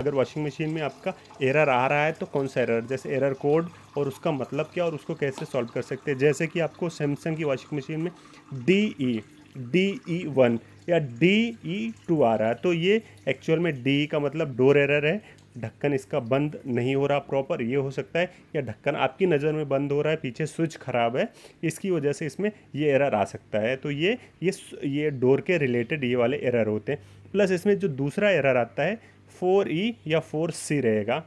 अगर washing machine में आपका एरर आ रहा है तो कौन सा एरर, जैसे एरर कोड और उसका मतलब क्या और उसको कैसे सॉल्व कर सकते हैं। जैसे कि आपको सैमसंग की वॉशिंग मशीन में DE1 या DE2 आ रहा है, तो ये एक्चुअल में DE का मतलब डोर एरर है, ढक्कन इसका बंद नहीं हो रहा प्रॉपर, ये हो सकता है। या ढक्कन आपकी नज़र में बंद हो रहा है, पीछे स्विच ख़राब है, इसकी वजह से इसमें ये एरर आ सकता है। तो ये डोर के रिलेटेड ये वाले एरर होते हैं। प्लस इसमें जो दूसरा एरर आता है 4E या 4C रहेगा।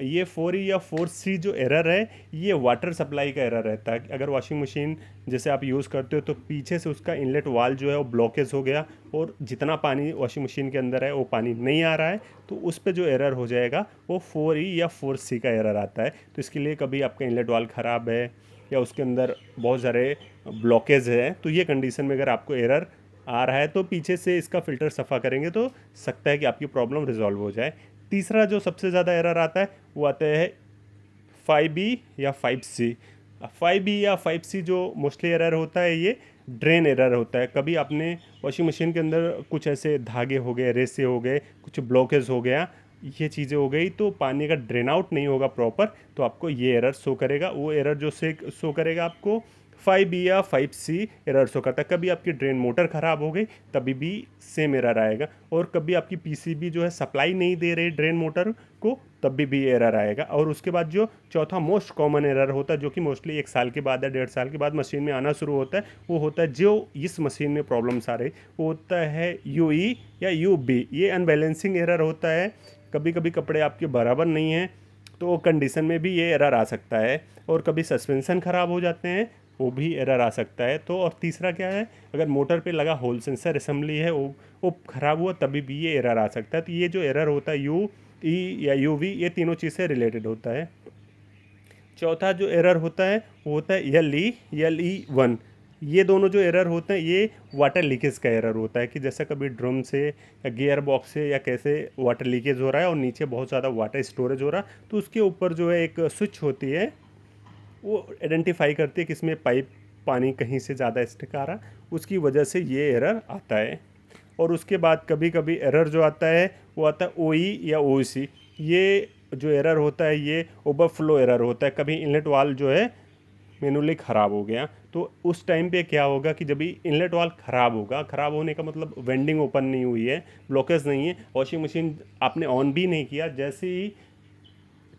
ये 4E या 4C जो एरर है, ये वाटर सप्लाई का एरर रहता है। अगर वॉशिंग मशीन जैसे आप यूज़ करते हो तो पीछे से उसका इनलेट वाल जो है वो ब्लॉकेज हो गया और जितना पानी वॉशिंग मशीन के अंदर है वो पानी नहीं आ रहा है, तो उस पर जो एरर हो जाएगा वो 4E या 4C का एरर आता है। तो इसके लिए कभी आपका इनलेट वाल ख़राब है या उसके अंदर बहुत सारे ब्लॉकेज है, तो ये कंडीशन में अगर आपको एरर आ रहा है तो पीछे से इसका फ़िल्टर सफ़ा करेंगे तो सकता है कि आपकी प्रॉब्लम रिजॉल्व हो जाए। तीसरा जो सबसे ज़्यादा एरर आता है वो आता है 5B या 5C। 5B या 5C जो मोस्टली एरर होता है ये ड्रेन एरर होता है। कभी आपने वॉशिंग मशीन के अंदर कुछ ऐसे धागे हो गए, रेसे हो गए, कुछ ब्लॉकेज हो गया, ये चीज़ें हो गई, तो पानी का ड्रेन आउट नहीं होगा प्रॉपर, तो आपको ये एरर शो करेगा। वो एरर जो से शो करेगा आपको 5B या 5C एरर शो करता है। कभी आपकी ड्रेन मोटर ख़राब हो गई तभी भी सेम एरर आएगा, और कभी आपकी PCB जो है सप्लाई नहीं दे रही ड्रेन मोटर को तब भी एरर आएगा। और उसके बाद जो चौथा मोस्ट कॉमन एरर होता है, जो कि मोस्टली 1 साल के बाद या 1.5 साल के बाद मशीन में आना शुरू होता है, वो होता है जो इस मशीन में प्रॉब्लम्स आ रही, वो होता है UE या UB। ये अनबैलेंसिंग एरर होता है। कभी कभी कपड़े आपके बराबर नहीं हैं तो कंडीशन में भी ये एरर आ सकता है। और कभी सस्पेंसन ख़राब हो जाते हैं, वो भी एरर आ सकता है। तो और तीसरा क्या है, अगर मोटर पे लगा होल सेंसर असेंबली है वो ख़राब हुआ तभी भी ये एरर आ सकता है। तो ये जो एरर होता है UE या UV, ये तीनों चीज़ से रिलेटेड होता है। चौथा जो एरर होता है वो होता है LE1। ये दोनों जो एरर होते हैं ये वाटर लीकेज का एरर होता है, कि जैसा कभी ड्रम से या गियर बॉक्स से या कैसे वाटर लीकेज हो रहा है और नीचे बहुत ज़्यादा वाटर स्टोरेज हो रहा है, तो उसके ऊपर जो है एक स्विच होती है, वो आइडेंटिफाई करती है कि इसमें पाइप पानी कहीं से ज़्यादा स्टिक आ रहा, उसकी वजह से ये एरर आता है। और उसके बाद कभी कभी एरर जो आता है वो आता है OE या OC। ये जो एरर होता है ये ओवरफ्लो एरर होता है। कभी इनलेट वाल जो है मैनुअली ख़राब हो गया, तो उस टाइम पे क्या होगा कि जब भी इनलेट वाल ख़राब होगा, ख़राब होने का मतलब वेंडिंग ओपन नहीं हुई है, ब्लॉकेज नहीं है, वॉशिंग मशीन आपने ऑन भी नहीं किया, जैसे ही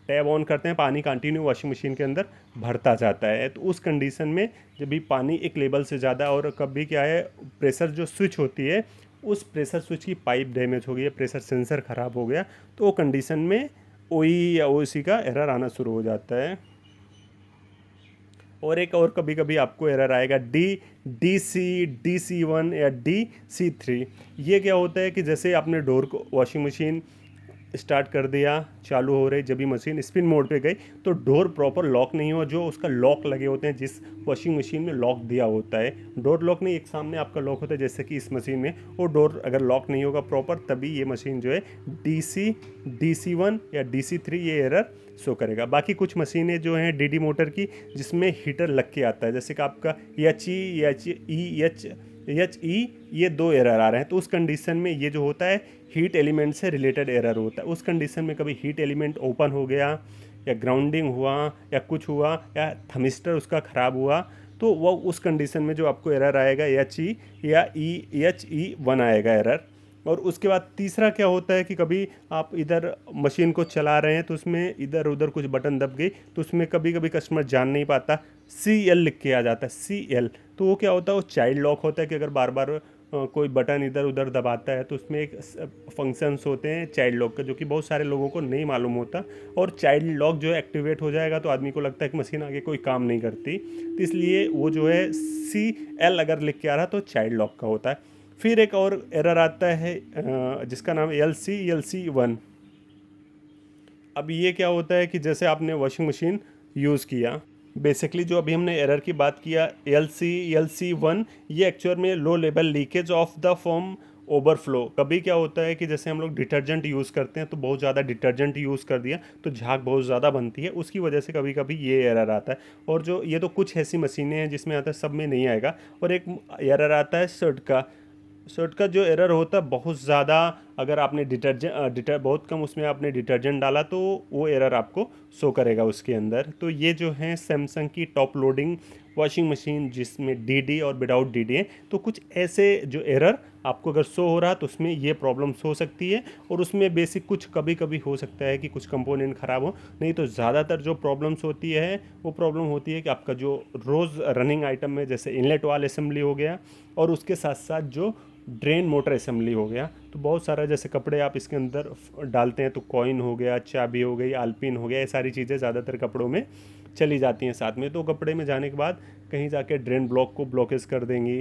टैब ऑन करते हैं पानी कंटिन्यू वॉशिंग मशीन के अंदर भरता जाता है। तो उस कंडीशन में जब भी पानी एक लेवल से ज़्यादा, और कभी क्या है प्रेशर जो स्विच होती है उस प्रेशर स्विच की पाइप डैमेज हो गई है, प्रेशर सेंसर ख़राब हो गया, तो वो कंडीशन में OE या OC का एरर आना शुरू हो जाता है। और एक और कभी कभी आपको एरर आएगा DC1 या DC3। ये क्या होता है कि जैसे आपने डोर को वॉशिंग मशीन स्टार्ट कर दिया, चालू हो रही, जब भी मशीन स्पिन मोड पे गई तो डोर प्रॉपर लॉक नहीं हुआ। जो उसका लॉक लगे होते हैं, जिस वॉशिंग मशीन में लॉक दिया होता है, डोर लॉक नहीं, एक सामने आपका लॉक होता है जैसे कि इस मशीन में, वो डोर अगर लॉक नहीं होगा प्रॉपर तभी ये मशीन जो है DC1 या DC3 ये एरर शो करेगा। बाकी कुछ मशीनें जो हैं DD मोटर की जिसमें हीटर लग के आता है, जैसे कि आपका HE ये 2 एरर आ रहे हैं, तो उस कंडीशन में ये जो होता है हीट एलिमेंट से रिलेटेड एरर होता है। उस कंडीशन में कभी हीट एलिमेंट ओपन हो गया या ग्राउंडिंग हुआ या कुछ हुआ या थर्मिस्टर उसका ख़राब हुआ, तो वो उस कंडीशन में जो आपको एरर आएगा HE या HE1 आएगा एरर। और उसके बाद तीसरा क्या होता है कि कभी आप इधर मशीन को चला रहे हैं तो उसमें इधर उधर कुछ बटन दब गई, तो उसमें कभी कभी कस्टमर जान नहीं पाता, CL लिख के आ जाता है, CL। तो वो क्या होता है, वो चाइल्ड लॉक होता है कि अगर बार बार कोई बटन इधर उधर दबाता है तो उसमें एक फंक्शंस होते हैं चाइल्ड लॉक का, जो कि बहुत सारे लोगों को नहीं मालूम होता। और चाइल्ड लॉक जो है एक्टिवेट हो जाएगा तो आदमी को लगता है कि मशीन आगे कोई काम नहीं करती, तो इसलिए वो जो है CL अगर लिख के आ रहा तो चाइल्ड लॉक का होता है। फिर एक और एरर आता है जिसका नाम LC1। अब ये क्या होता है कि जैसे आपने वॉशिंग मशीन यूज़ किया, बेसिकली जो अभी हमने एरर की बात किया LC1, ये एक्चुअल में low level leakage of the form overflow. कभी क्या होता है कि जैसे हम लोग डिटर्जेंट यूज़ करते हैं तो बहुत ज़्यादा डिटर्जेंट यूज़ कर दिया तो झाग बहुत ज़्यादा बनती है, उसकी वजह से कभी कभी ये एरर आता है। और जो ये तो कुछ ऐसी मशीनें हैं जिसमें आता है, सब में नहीं आएगा। और एक एरर आता है शर्ट का, शर्ट का जो एरर होता है बहुत ज़्यादा, अगर आपने बहुत कम उसमें आपने डिटर्जेंट डाला तो वो एरर आपको शो करेगा उसके अंदर। तो ये जो है सैमसंग की टॉप लोडिंग वॉशिंग मशीन जिसमें डीडी और विदाउट डीडी है, तो कुछ ऐसे जो एरर आपको अगर शो हो रहा तो उसमें ये प्रॉब्लम्स हो सकती है। और उसमें बेसिक कुछ कभी कभी हो सकता है कि कुछ कंपोनेंट ख़राब हो, नहीं तो ज़्यादातर जो प्रॉब्लम्स होती है वो प्रॉब्लम होती है कि आपका जो रोज़ रनिंग आइटम में जैसे इनलेट वाल असेंबली हो गया, और उसके साथ साथ जो ड्रेन मोटर असेंबली हो गया। तो बहुत सारा जैसे कपड़े आप इसके अंदर डालते हैं तो कॉइन हो गया, चाबी हो गई, आलपिन हो गया, ये सारी चीज़ें ज़्यादातर कपड़ों में चली जाती हैं साथ में। तो कपड़े में जाने के बाद कहीं जाके ड्रेन ब्लॉक को ब्लॉकेज कर देंगी,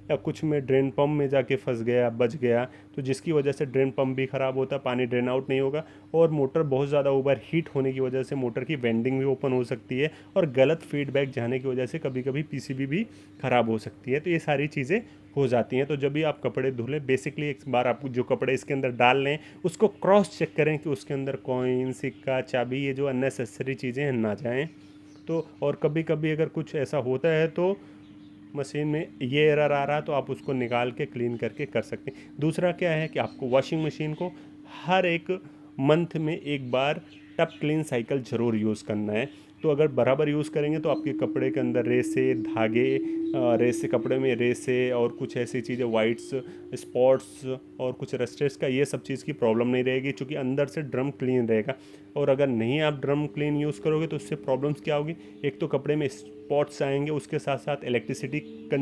या कुछ में ड्रेन पंप में जाके फंस गया, बच गया, तो जिसकी वजह से ड्रेन पंप भी ख़राब होता, पानी ड्रेन आउट नहीं होगा, और मोटर बहुत ज़्यादा ओवर हीट होने की वजह से मोटर की वेंडिंग भी ओपन हो सकती है, और गलत फीडबैक जाने की वजह से कभी कभी पीसीबी भी ख़राब हो सकती है। तो ये सारी चीज़ें हो जाती हैं। तो जब भी आप कपड़े धुलें, बेसिकली एक बार आप जो कपड़े इसके अंदर डाल लें उसको क्रॉस चेक करें कि उसके अंदर कॉइन, सिक्का, चाबी, ये जो अननेसेसरी चीज़ें हैं ना जाएं। तो और कभी कभी अगर कुछ ऐसा होता है तो मशीन में ये एरर आ रहा है तो आप उसको निकाल के क्लीन करके कर सकते हैं। दूसरा क्या है कि आपको वॉशिंग मशीन को हर एक मंथ में एक बार टप क्लीन साइकिल ज़रूर यूज़ करना है। तो अगर बराबर यूज़ करेंगे तो आपके कपड़े के अंदर रेसे, धागे, रेसे, कपड़े में रेसे और कुछ ऐसी चीज़ें, वाइट्स, स्पॉट्स और कुछ रस्टेस का, ये सब चीज़ की प्रॉब्लम नहीं रहेगी, क्योंकि अंदर से ड्रम क्लीन रहेगा। और अगर नहीं आप ड्रम क्लीन यूज़ करोगे तो उससे प्रॉब्लम्स क्या होगी, एक तो कपड़े में स्पॉट्स आएंगे, उसके साथ साथ इलेक्ट्रिसिटी कंजप्शन